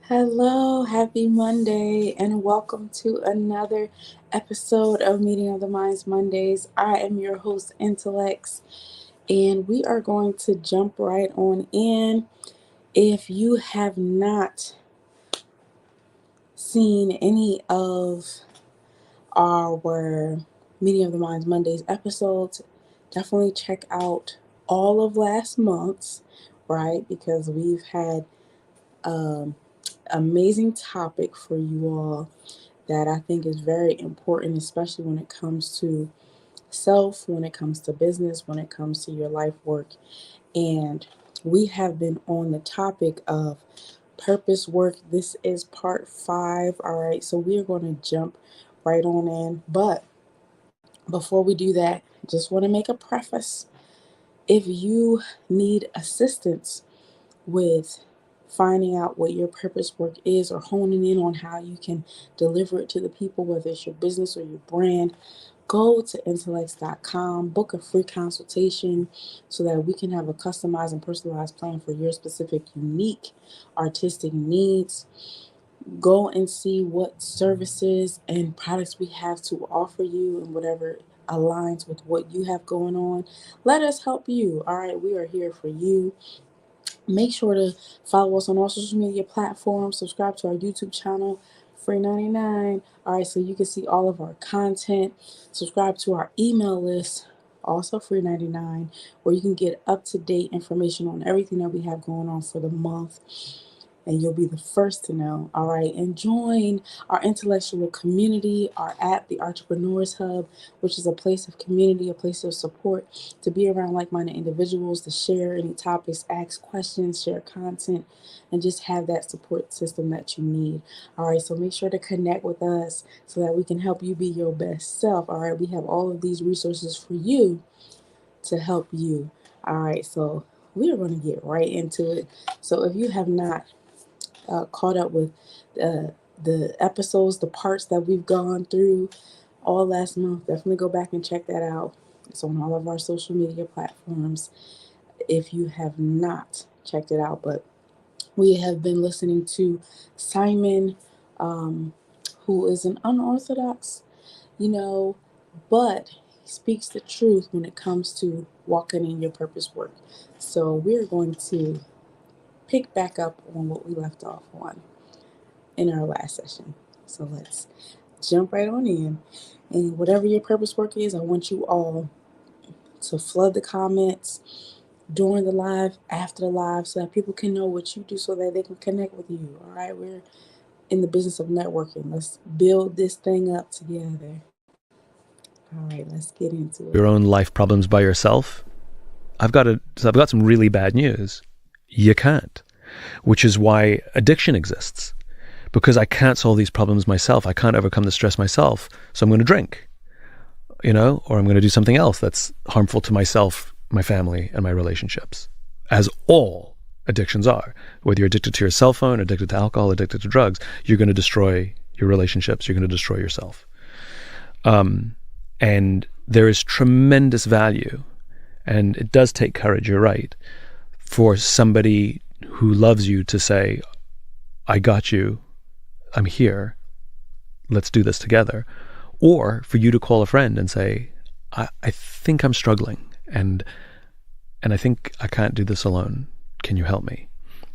Hello, happy Monday, and welcome to another episode of Meeting of the Minds Mondays. I am your host, Intellects, and we are going to jump right on in. If you have not seen any of our Meeting of the Minds Mondays episodes, definitely check out all of last month's, right? Because we've had amazing topic for you all that I think is very important, especially when it comes to self, when it comes to business, when it comes to your life work. And we have been on the topic of purpose work. This is part 5. All right, so we are going to jump right on in. But before we do that, just want to make a preface. If you need assistance with finding out what your purpose work is or honing in on how you can deliver it to the people, whether it's your business or your brand, go to intellects.com, book a free consultation so that we can have a customized and personalized plan for your specific, unique artistic needs. Go and see what services and products we have to offer you and whatever aligns with what you have going on. Let us help you. All right, we are here for you. Make sure to follow us on all social media platforms. Subscribe to our YouTube channel, free 99. All right, so you can see all of our content. Subscribe to our email list, also free 99, where you can get up-to-date information on everything that we have going on for the month. And you'll be the first to know. All right, and join our intellectual community, our app, the Artrepreneurs Hub, which is a place of community, a place of support to be around like-minded individuals, to share any topics, ask questions, share content, and just have that support system that you need. All right, so make sure to connect with us so that we can help you be your best self. All right, we have all of these resources for you to help you. All right, so we are going to get right into it. So if you have not caught up with the episodes, the parts that we've gone through all last month, definitely go back and check that out. It's on all of our social media platforms if you have not checked it out. But we have been listening to Simon, who is an unorthodox, but he speaks the truth when it comes to walking in your purpose work. So we're going to pick back up on what we left off on in our last session. So let's jump right on in. And whatever your purpose work is, I want you all to flood the comments during the live, after the live, so that people can know what you do so that they can connect with you. All right, we're in the business of networking. Let's build this thing up together. All right, let's get into it. Your own life problems by yourself. I've got some really bad news. You can't, which is why addiction exists, because I can't solve these problems myself. I can't overcome the stress myself. So I'm going to drink, or I'm going to do something else that's harmful to myself, my family, and my relationships, as all addictions are. Whether you're addicted to your cell phone, addicted to alcohol, addicted to drugs, you're going to destroy your relationships. You're going to destroy yourself. And there is tremendous value, and it does take courage, you're right, for somebody who loves you to say, I got you, I'm here, let's do this together. Or for you to call a friend and say, I think I'm struggling, and I think I can't do this alone. Can you help me?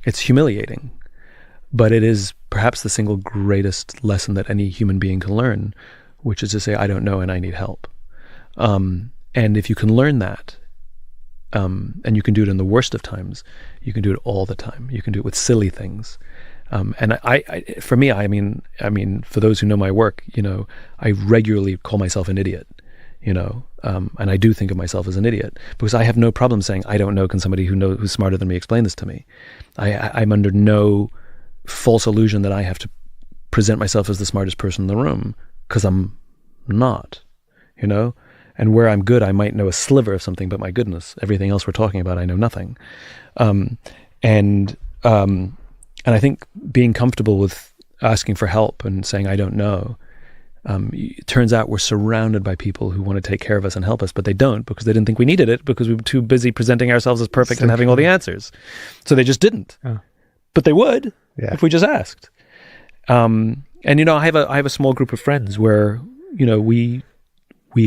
It's humiliating, but it is perhaps the single greatest lesson that any human being can learn, which is to say, I don't know and I need help. And if you can learn that, and you can do it in the worst of times, you can do it all the time. You can do it with silly things. And for me, for those who know my work, I regularly call myself an idiot, and I do think of myself as an idiot because I have no problem saying, I don't know, can somebody who's smarter than me explain this to me? I'm under no false illusion that I have to present myself as the smartest person in the room, because I'm not, and where I'm good, I might know a sliver of something, but my goodness, everything else we're talking about, I know nothing. And I think being comfortable with asking for help and saying, I don't know, it turns out we're surrounded by people who want to take care of us and help us, but they don't, because they didn't think we needed it, because we were too busy presenting ourselves as perfect and having all the answers. So they just didn't. Oh. But they would. if we just asked. And I have a small group of friends where we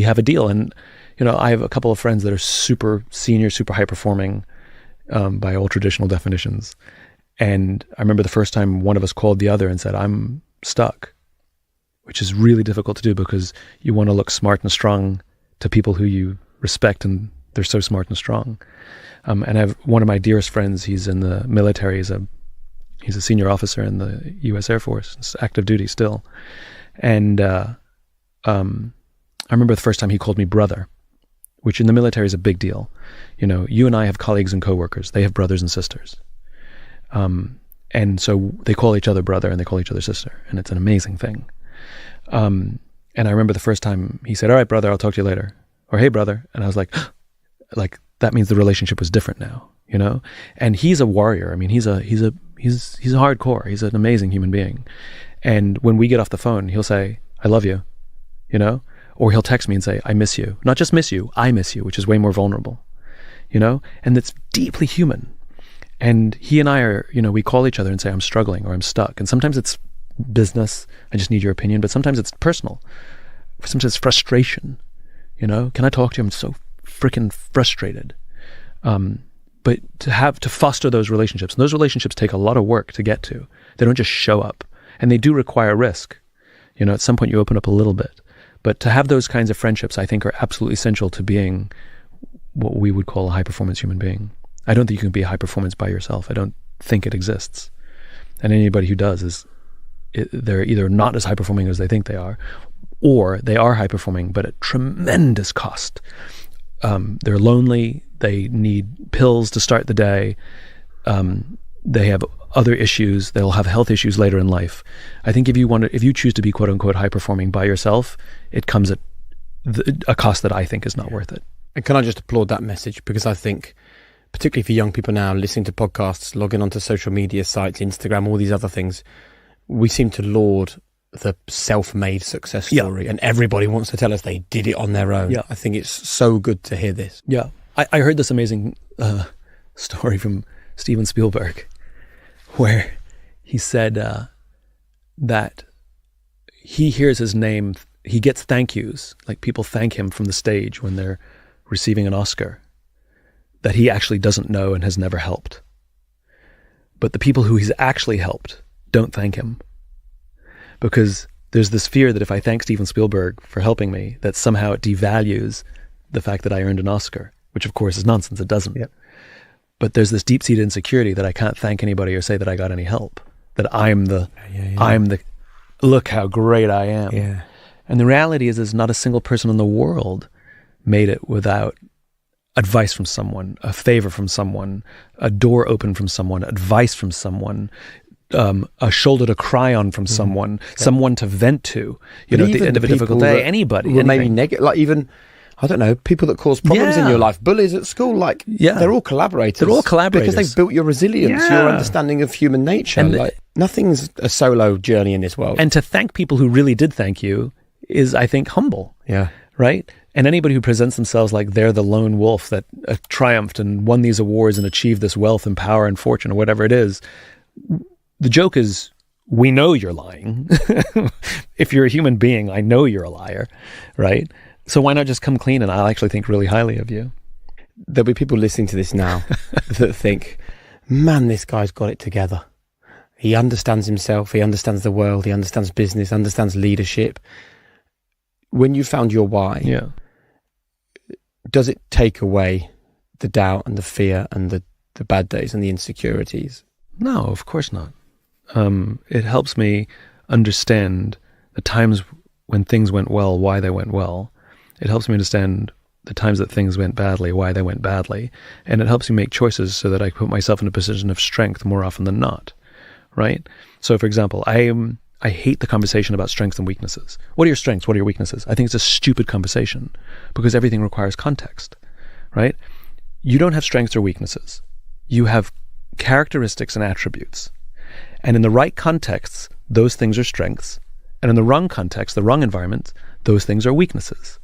have a deal, and I have a couple of friends that are super senior, super high performing by all traditional definitions. And I remember the first time one of us called the other and said, "I'm stuck," which is really difficult to do because you want to look smart and strong to people who you respect, and they're so smart and strong. And I have one of my dearest friends. He's in the military. He's a senior officer in the U.S. Air Force. It's active duty still. And I remember the first time he called me brother, which in the military is a big deal. You and I have colleagues and coworkers. They have brothers and sisters. And so they call each other brother and they call each other sister. And it's an amazing thing. And I remember the first time he said, "All right, brother, I'll talk to you later." Or, "Hey, brother." And I was like, that means the relationship was different now, And he's a warrior. I mean, he's hardcore. He's an amazing human being. And when we get off the phone, he'll say, "I love you," or he'll text me and say, "I miss you." Not just miss you, I miss you, which is way more vulnerable, and it's deeply human. And he and I are, we call each other and say, "I'm struggling," or "I'm stuck." And sometimes it's business, "I just need your opinion," but sometimes it's personal. Sometimes it's frustration, "Can I talk to you? I'm so freaking frustrated." But to foster those relationships, and those relationships take a lot of work to get to. They don't just show up, and they do require risk. At some point you open up a little bit, but to have those kinds of friendships, I think, are absolutely essential to being what we would call a high performance human being. I don't think you can be high performance by yourself. I don't think it exists. And anybody who does they're either not as high performing as they think they are, or they are high performing, but at tremendous cost. They're lonely. They need pills to start the day. They have other issues. They'll have health issues later in life. I think if you choose to be quote unquote high performing by yourself, it comes at a cost that I think is not worth it. And can I just applaud that message? Because I think, particularly for young people now listening to podcasts, logging onto social media sites, Instagram, all these other things, we seem to laud the self-made success story, and everybody wants to tell us they did it on their own. Yeah. I think it's so good to hear this. Yeah. I heard this amazing story from Steven Spielberg where he said that he hears his name, he gets thank yous, like people thank him from the stage when they're receiving an Oscar, that he actually doesn't know and has never helped. But the people who he's actually helped don't thank him, because there's this fear that if I thank Steven Spielberg for helping me, that somehow it devalues the fact that I earned an Oscar, which of course is nonsense. It doesn't. Yep. But there's this deep-seated insecurity that I can't thank anybody or say that I got any help, that I'm the look how great I am. Yeah. And the reality is not a single person in the world made it without advice from someone, a favor from someone, a door open from someone, advice from someone, a shoulder to cry on from someone, someone to vent to, at the end of a difficult day, anybody. Maybe negative, like even, I don't know, people that cause problems in your life, bullies at school, they're all collaborators. They're all collaborators. Because they've built your resilience, your understanding of human nature. And nothing's a solo journey in this world. And to thank people who really did thank you is, I think, humble. Yeah. Right? And anybody who presents themselves like they're the lone wolf that triumphed and won these awards and achieved this wealth and power and fortune or whatever it is, the joke is, we know you're lying. If you're a human being, I know you're a liar, right? So why not just come clean, and I'll actually think really highly of you. There'll be people listening to this now that think, man, this guy's got it together. He understands himself, he understands the world, he understands business, understands leadership. When you found your why, does it take away the doubt and the fear and the bad days and the insecurities? No, of course not. It helps me understand the times when things went well, why they went well. It helps me understand the times that things went badly, why they went badly. And it helps me make choices so that I put myself in a position of strength more often than not, right? So, for example, I hate the conversation about strengths and weaknesses. What are your strengths? What are your weaknesses? I think it's a stupid conversation because everything requires context, right? You don't have strengths or weaknesses. You have characteristics and attributes. And in the right contexts, those things are strengths. And in the wrong context, the wrong environment, those things are weaknesses.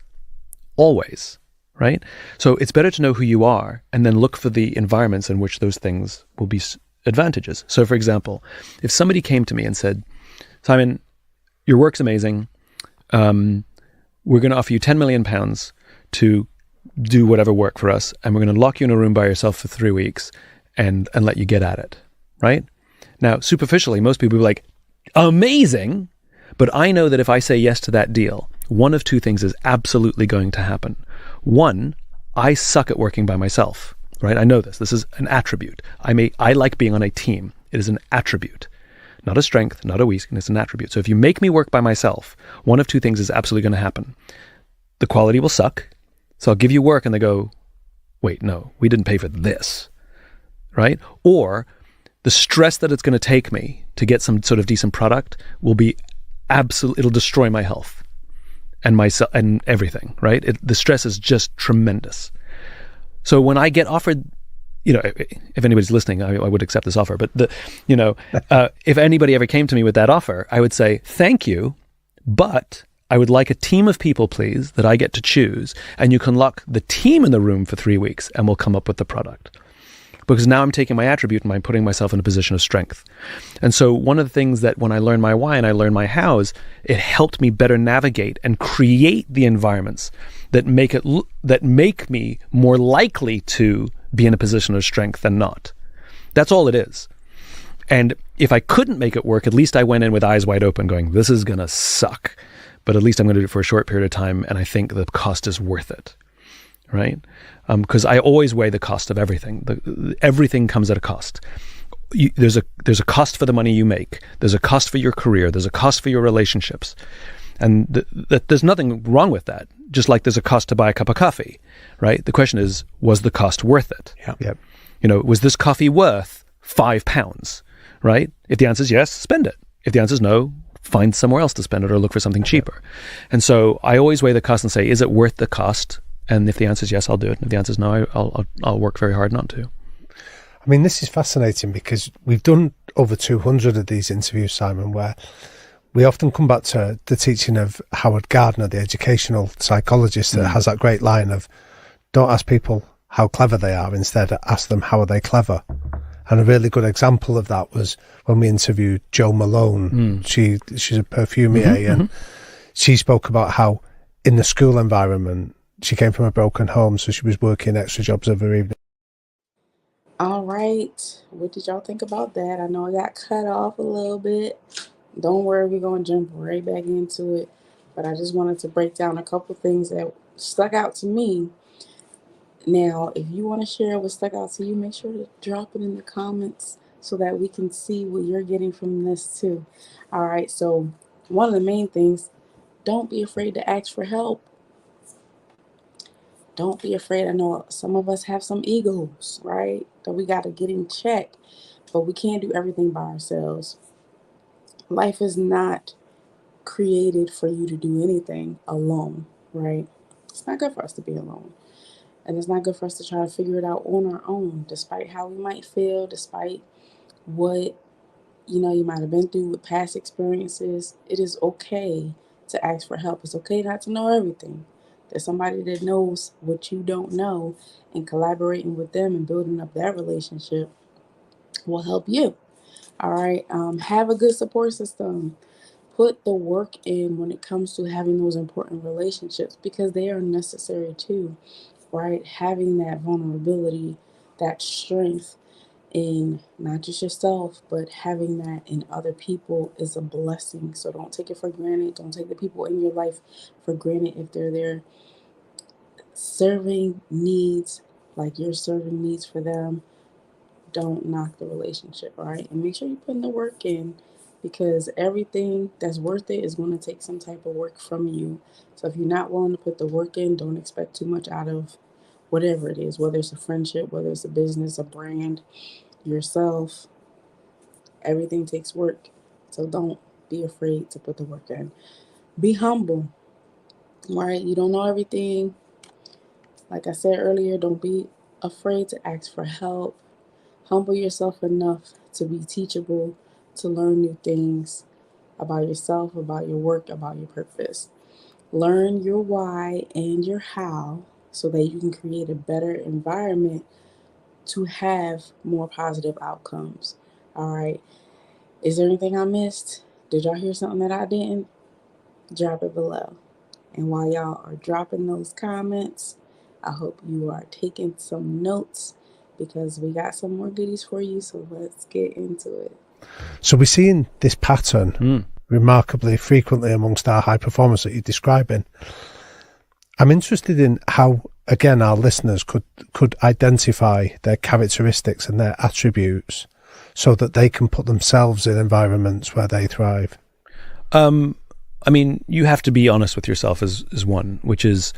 Always, right? So it's better to know who you are and then look for the environments in which those things will be advantages. So for example, if somebody came to me and said, Simon, your work's amazing. We're going to offer you £10 million to do whatever work for us, and we're going to lock you in a room by yourself for 3 weeks and let you get at it, right? Now, superficially, most people will be like, amazing, but I know that if I say yes to that deal, one of two things is absolutely going to happen. One, I suck at working by myself, right? I know this. This is an attribute. I like being on a team. It is an attribute. Not a strength, not a weakness, an attribute. So if you make me work by myself, one of two things is absolutely going to happen. The quality will suck. So I'll give you work and they go, wait, no, we didn't pay for this, right? Or the stress that it's going to take me to get some sort of decent product will be it'll destroy my health and myself and everything, right? The stress is just tremendous. So when I get offered, if anybody's listening, I would accept this offer. But if anybody ever came to me with that offer, I would say, thank you, but I would like a team of people, please, that I get to choose. And you can lock the team in the room for 3 weeks and we'll come up with the product. Because now I'm taking my attribute and I'm putting myself in a position of strength. And so one of the things that when I learned my why and I learned my hows, it helped me better navigate and create the environments that make me more likely to be in a position of strength than not. That's all it is. And if I couldn't make it work, at least I went in with eyes wide open going, this is going to suck, but at least I'm going to do it for a short period of time. And I think the cost is worth it, right? Because I always weigh the cost of everything. Everything comes at a cost. There's a cost for the money you make. There's a cost for your career. There's a cost for your relationships. And there's nothing wrong with that. Just like there's a cost to buy a cup of coffee, right? The question is, was the cost worth it? Yeah. Was this coffee worth £5, right? If the answer is yes, spend it. If the answer is no, find somewhere else to spend it or look for something cheaper. And so I always weigh the cost and say, is it worth the cost? And if the answer is yes, I'll do it. And if the answer is no, I'll work very hard not to. I mean, this is fascinating because we've done over 200 of these interviews, Simon, where we often come back to the teaching of Howard Gardner, the educational psychologist, that has that great line of, don't ask people how clever they are, instead ask them how are they clever. And a really good example of that was when we interviewed Jo Malone. She's a perfumier, and she spoke about how in the school environment, she came from a broken home, so she was working extra jobs every evening. All right. What did y'all think about that? I know I got cut off a little bit. Don't worry, we're going to jump right back into it. But I just wanted to break down a couple things that stuck out to me. Now, if you want to share what stuck out to you, make sure to drop it in the comments so that we can see what you're getting from this too. All right. So one of the main things, don't be afraid to ask for help. Don't be afraid. I know some of us have some egos, right? That we got to get in check, but we can't do everything by ourselves. Life is not created for you to do anything alone, right? It's not good for us to be alone. And it's not good for us to try to figure it out on our own, despite how we might feel, despite what, you might have been through with past experiences. It is okay to ask for help. It's okay not to know everything. There's somebody that knows what you don't know, and collaborating with them and building up that relationship will help you. All right. Have a good support system. Put the work in when it comes to having those important relationships, because they are necessary too, right? Having that vulnerability, that strength in not just yourself, but having that in other people is a blessing. So don't take it for granted. Don't take the people in your life for granted if they're there serving needs like you're serving needs for them. Don't knock the relationship, all right? And make sure you're putting the work in, because everything that's worth it is going to take some type of work from you. So if you're not willing to put the work in, don't expect too much out of whatever it is, whether it's a friendship, whether it's a business, a brand, yourself. Everything takes work. So don't be afraid to put the work in. Be humble, right? You don't know everything. Like I said earlier, don't be afraid to ask for help. Humble yourself enough to be teachable, to learn new things about yourself, about your work, about your purpose. Learn your why and your how so that you can create a better environment to have more positive outcomes. All right. Is there anything I missed? Did y'all hear something that I didn't? Drop it below. And while y'all are dropping those comments, I hope you are taking some notes because we got some more goodies for you. So let's get into it. So we're seeing this pattern remarkably frequently amongst our high performers that you're describing. I'm interested in how, again, our listeners could identify their characteristics and their attributes so that they can put themselves in environments where they thrive. I mean, you have to be honest with yourself as one, which is,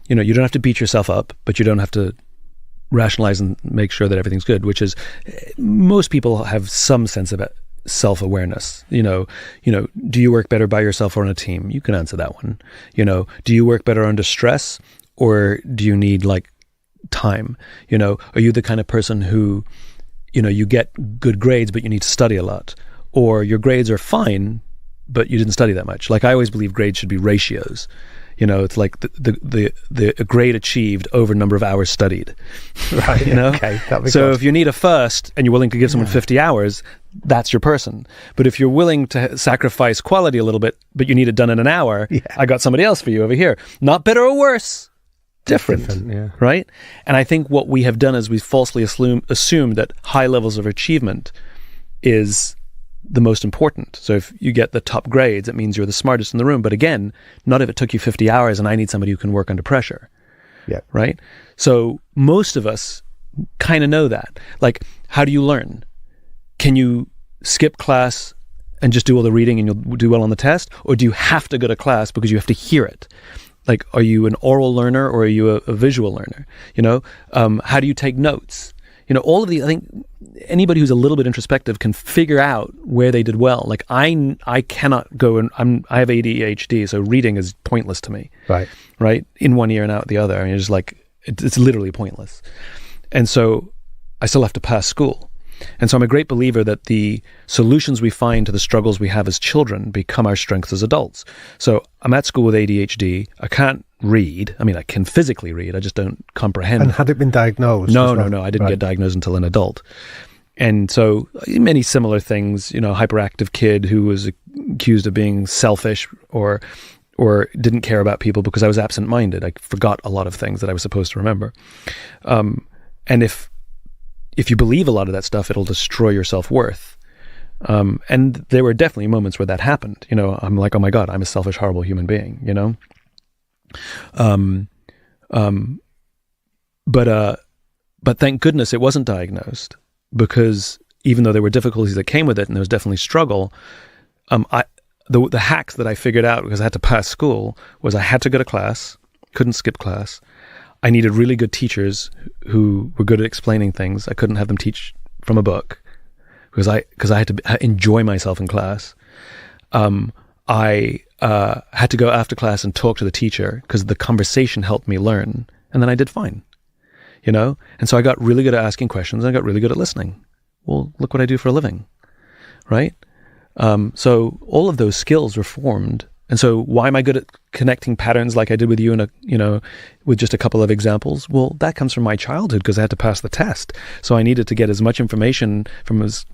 you don't have to beat yourself up, but you don't have to rationalize and make sure that everything's good, which is, most people have some sense of self-awareness. Do you work better by yourself or on a team? You can answer that one. Do you work better under stress, or do you need time? Are you the kind of person who, you get good grades, but you need to study a lot, or your grades are fine, but you didn't study that much? I always believe grades should be ratios. It's like the grade achieved over number of hours studied. Right. Okay. So if you need a first and you're willing to give someone 50 hours, that's your person. But if you're willing to sacrifice quality a little bit, but you need it done in an hour, I got somebody else for you over here. Not better or worse. Different, yeah. Right? And I think what we have done is we've falsely assumed that high levels of achievement is the most important. So if you get the top grades, it means you're the smartest in the room. But again, not if it took you 50 hours and I need somebody who can work under pressure. Yeah. Right? So most of us kind of know that. How do you learn? Can you skip class and just do all the reading and you'll do well on the test? Or do you have to go to class because you have to hear it? Are you an oral learner or are you a visual learner? How do you take notes? All of these, I think anybody who's a little bit introspective can figure out where they did well. I cannot go and I have ADHD, so reading is pointless to me. Right. In one ear and out the other. I mean, it's literally pointless. And so I still have to pass school. And so I'm a great believer that the solutions we find to the struggles we have as children become our strengths as adults. So I'm at school with ADHD. I can't read. I mean, I can physically read. I just don't comprehend. And had it been diagnosed? No. I didn't get diagnosed until an adult. And so many similar things, hyperactive kid who was accused of being selfish or didn't care about people because I was absent-minded. I forgot a lot of things that I was supposed to remember. And if you believe a lot of that stuff, it'll destroy your self-worth. And there were definitely moments where that happened. I'm like, oh my God, I'm a selfish, horrible human being, But thank goodness it wasn't diagnosed, because even though there were difficulties that came with it and there was definitely struggle, the hacks that I figured out because I had to pass school was I had to go to class, couldn't skip class. I needed really good teachers who were good at explaining things. I couldn't have them teach from a book because I had to enjoy myself in class. I had to go after class and talk to the teacher because the conversation helped me learn, and then I did fine, And so I got really good at asking questions, and I got really good at listening. Well, look what I do for a living, right? So all of those skills were formed. And so why am I good at connecting patterns like I did with you with just a couple of examples? Well, that comes from my childhood because I had to pass the test. So I needed to get as much information from as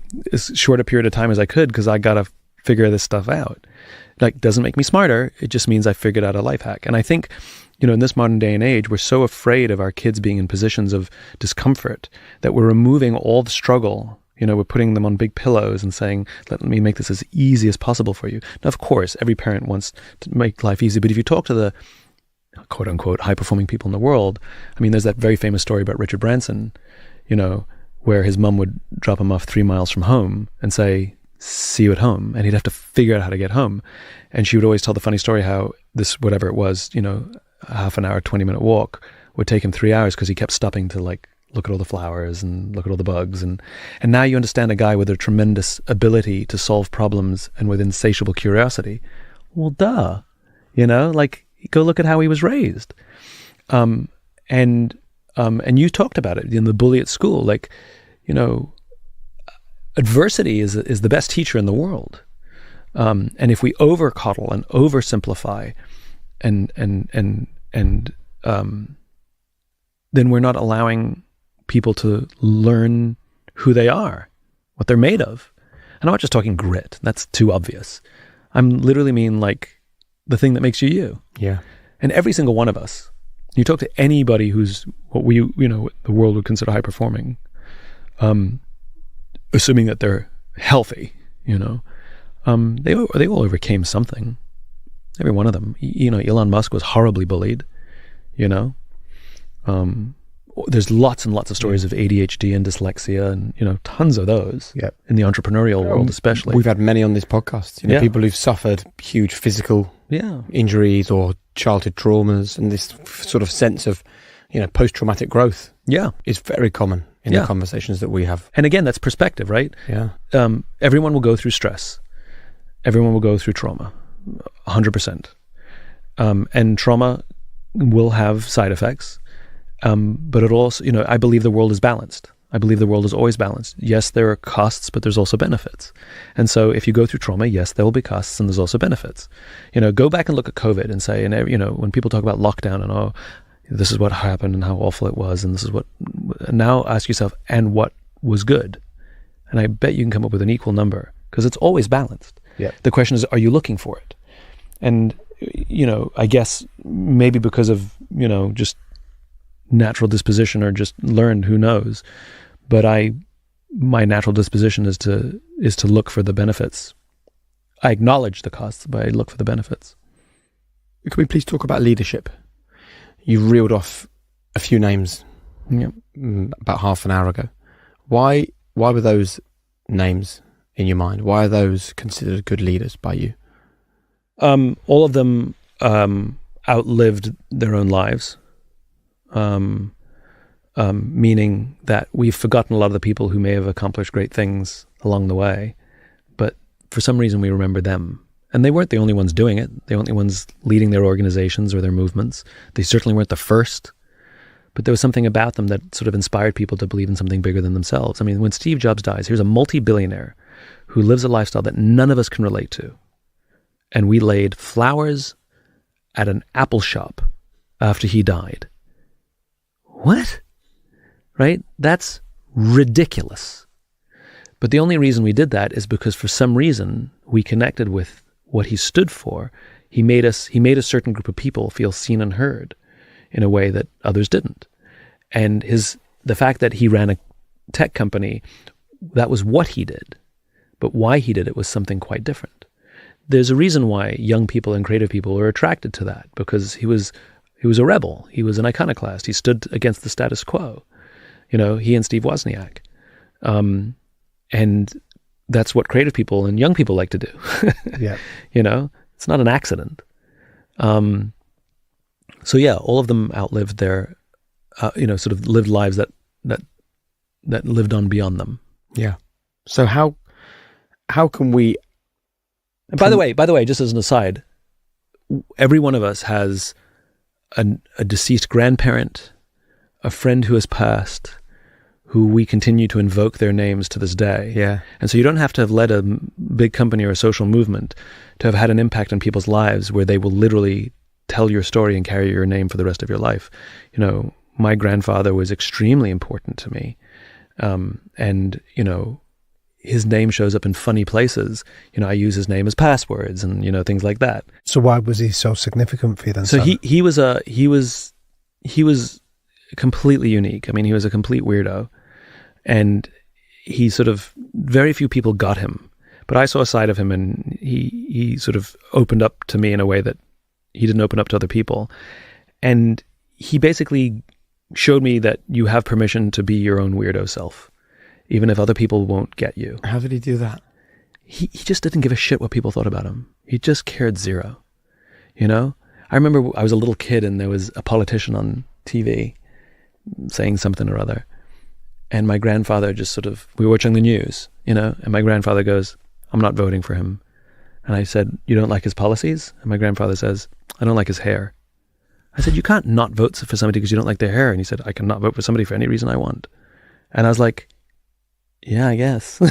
short a period of time as I could because I got to figure this stuff out. Doesn't make me smarter. It just means I figured out a life hack. And I think, in this modern day and age, we're so afraid of our kids being in positions of discomfort that we're removing all the struggle. We're putting them on big pillows and saying, let me make this as easy as possible for you. Now, of course, every parent wants to make life easy. But if you talk to the quote unquote high-performing people in the world, I mean, there's that very famous story about Richard Branson, where his mum would drop him off 3 miles from home and say, see you at home. And he'd have to figure out how to get home. And she would always tell the funny story how this, whatever it was, a half an hour, 20-minute walk would take him 3 hours because he kept stopping to look at all the flowers and look at all the bugs. And now you understand a guy with a tremendous ability to solve problems and with insatiable curiosity. Well, duh. Go look at how he was raised. And you talked about it in the bully at school. Adversity is the best teacher in the world. And if we over coddle and oversimplify and then we're not allowing people to learn who they are, what they're made of. And I'm not just talking grit. That's too obvious. I'm literally mean like the thing that makes you you. Yeah. And every single one of us, you talk to anybody who's what the world would consider high performing, assuming that they're healthy, they all overcame something. Every one of them. Elon Musk was horribly bullied, there's lots and lots of stories of ADHD and dyslexia and, tons of those in the entrepreneurial world, especially. We've had many on this podcast, people who've suffered huge physical injuries or childhood traumas, and this sort of sense of, post-traumatic growth is very common in the conversations that we have. And again, that's perspective, right? Yeah. Everyone will go through stress. Everyone will go through trauma, 100%. And trauma will have side effects. But it also, I believe the world is balanced. I believe the world is always balanced. Yes, there are costs, but there's also benefits. And so if you go through trauma, yes, there will be costs and there's also benefits. Go back and look at COVID and say, when people talk about lockdown and, this is what happened and how awful it was, and this is what, now ask yourself, and what was good? And I bet you can come up with an equal number, because it's always balanced. Yeah. The question is, are you looking for it? And, I guess maybe because of, just natural disposition or just learned, who knows, but my natural disposition is to look for the benefits. I acknowledge the costs, but I look for the benefits. Can we please talk about leadership? You reeled off a few names about half an hour ago. Why were those names in your mind? Why are those considered good leaders by you? All of them outlived their own lives. Meaning that we've forgotten a lot of the people who may have accomplished great things along the way, but for some reason we remember them. And they weren't the only ones doing it. They weren't the ones leading their organizations or their movements. They certainly weren't the first, but there was something about them that sort of inspired people to believe in something bigger than themselves. I mean, when Steve Jobs dies, here's a multi-billionaire who lives a lifestyle that none of us can relate to. And we laid flowers at an apple shop after he died. What? Right? That's ridiculous. But the only reason we did that is because for some reason we connected with what he stood for. He made a certain group of people feel seen and heard in a way that others didn't. And the fact that he ran a tech company, that was what he did. But why he did it was something quite different. There's a reason why young people and creative people are attracted to that, because he was a rebel. He was an iconoclast. He stood against the status quo. He and Steve Wozniak. And that's what creative people and young people like to do. Yeah. It's not an accident. So yeah, all of them outlived their, sort of lived lives that lived on beyond them. Yeah. So how can we? And by the way, just as an aside, every one of us has a deceased grandparent, a friend who has passed, who we continue to invoke their names to this day. Yeah. And so you don't have to have led a big company or a social movement to have had an impact on people's lives where they will literally tell your story and carry your name for the rest of your life. My grandfather was extremely important to me. And his name shows up in funny places. I use his name as passwords and, things like that. So why was he so significant for you then? So he was completely unique. I mean, he was a complete weirdo. And he sort of, very few people got him. But I saw a side of him, and he sort of opened up to me in a way that he didn't open up to other people. And he basically showed me that you have permission to be your own weirdo self, even if other people won't get you. How did he do that? He just didn't give a shit what people thought about him. He just cared zero. I remember I was a little kid and there was a politician on TV saying something or other. And my grandfather just we were watching the news, and my grandfather goes, "I'm not voting for him." And I said, "You don't like his policies?" And my grandfather says, "I don't like his hair." I said, "You can't not vote for somebody because you don't like their hair." And he said, "I can not vote for somebody for any reason I want." And I was like, yeah, I guess.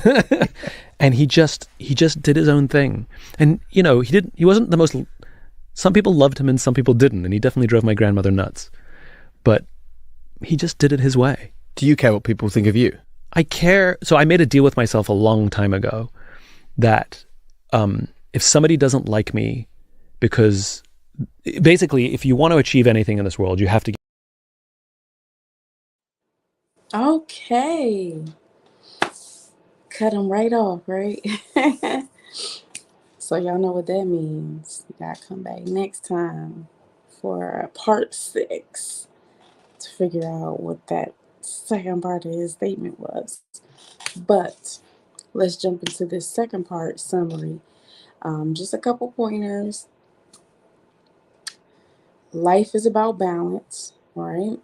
And he just did his own thing. And, he wasn't the most, some people loved him and some people didn't. And he definitely drove my grandmother nuts. But he just did it his way. Do you care what people think of you? I care. So I made a deal with myself a long time ago that if somebody doesn't like me, because basically, if you want to achieve anything in this world, you have to. Okay. Cut them right off, right? So y'all know what that means. You gotta come back next time for part 6 to figure out what that second part of his statement was. But let's jump into this second part summary. Just a couple pointers. Life is about balance, right?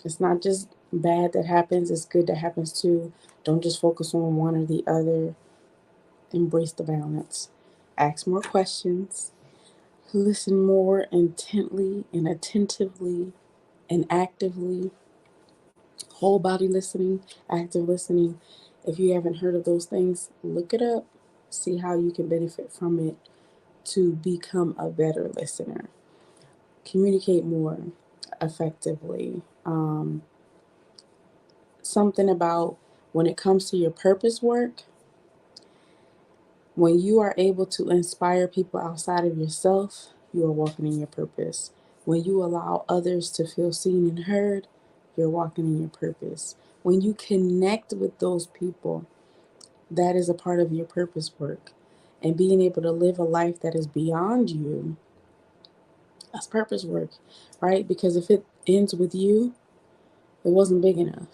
It's not just bad that happens, it's good that happens too. Don't just focus on one or the other. Embrace the balance. Ask more questions. Listen more intently and attentively and actively. Whole body listening, active listening. If you haven't heard of those things, look it up. See how you can benefit from it to become a better listener. Communicate more effectively. Something about when it comes to your purpose work, when you are able to inspire people outside of yourself, you are walking in your purpose. When you allow others to feel seen and heard, you're walking in your purpose. When you connect with those people, that is a part of your purpose work. And being able to live a life that is beyond you, that's purpose work, right? Because if it ends with you, it wasn't big enough.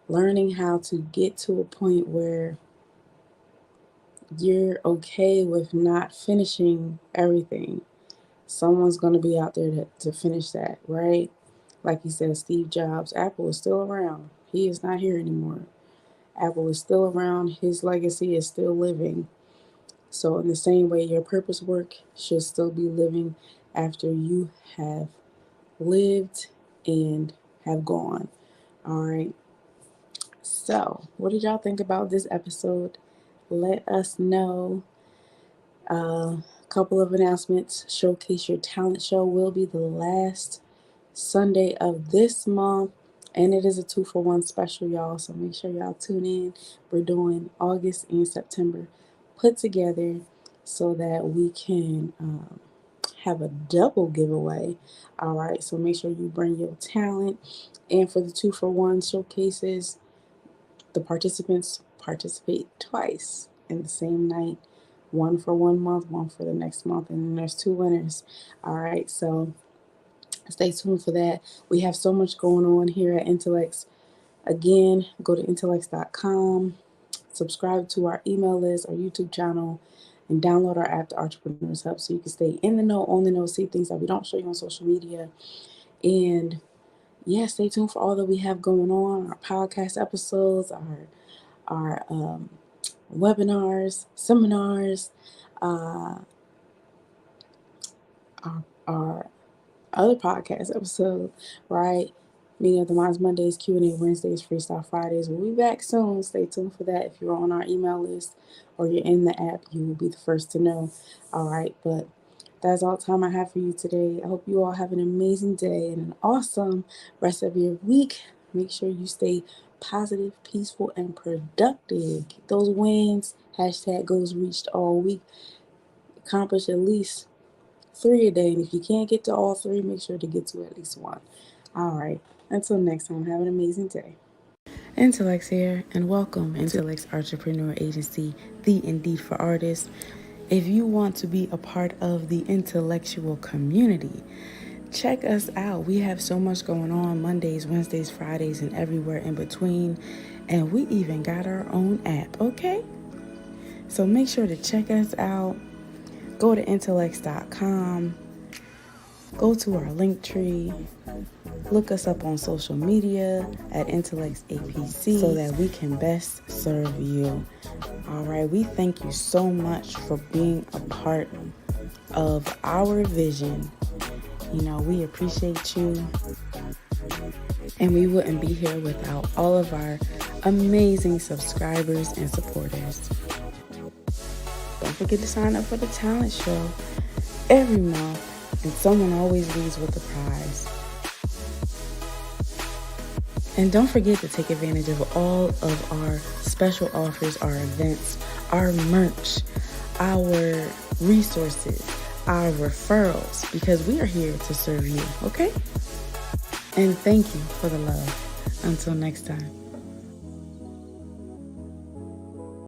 Learning how to get to a point where you're okay with not finishing everything. Someone's going to be out there to finish that, right? Like he said, Steve Jobs, Apple is still around. He is not here anymore. Apple is still around. His legacy is still living. So in the same way, your purpose work should still be living after you have lived and have gone. All right. So what did y'all think about this episode? Let us know. A couple of announcements. Showcase Your Talent show will be the last Sunday of this month, and it is a 2-for-1 special, y'all. So make sure y'all tune in. We're doing August and September put together so that we can have a double giveaway. All right, so make sure you bring your talent. And for the 2-for-1 showcases, the participants participate twice in the same night. One for 1 month, one for the next month, and then there's 2 winners. All right, so stay tuned for that. We have so much going on here at Intellects. Again, go to intellects.com, subscribe to our email list, our YouTube channel, and download our app, the Artrepreneurs Hub, so you can stay in the know, on the know, see things that we don't show you on social media. And yeah, stay tuned for all that we have going on, our podcast episodes, our webinars, seminars, our other podcast episode, right? Meeting of the Minds Mondays, Q&A Wednesdays, Freestyle Fridays. We'll be back soon. Stay tuned for that. If you're on our email list or you're in the app, you will be the first to know. All right, but that's all the time I have for you today. I hope you all have an amazing day and an awesome rest of your week. Make sure you stay positive, peaceful, and productive. Get those wins. Hashtag goals reached all week. Accomplish at least 3 a day. And if you can't get to all 3, make sure to get to at least 1. All right. Until next time, have an amazing day. Intellects here, and welcome Intellects Artrepreneur Agency, the Indeed for Artists. If you want to be a part of the intellectual community, check us out. We have so much going on Mondays, Wednesdays, Fridays, and everywhere in between. And we even got our own app, okay? So make sure to check us out. Go to intellects.com. Go to our link tree. Look us up on social media at Intellects APC so that we can best serve you. All right, we thank you so much for being a part of our vision. You know, we appreciate you. And we wouldn't be here without all of our amazing subscribers and supporters. Don't forget to sign up for the talent show every month, and someone always leaves with a prize. And don't forget to take advantage of all of our special offers, our events, our merch, our resources, our referrals, because we are here to serve you, okay? And thank you for the love. Until next time.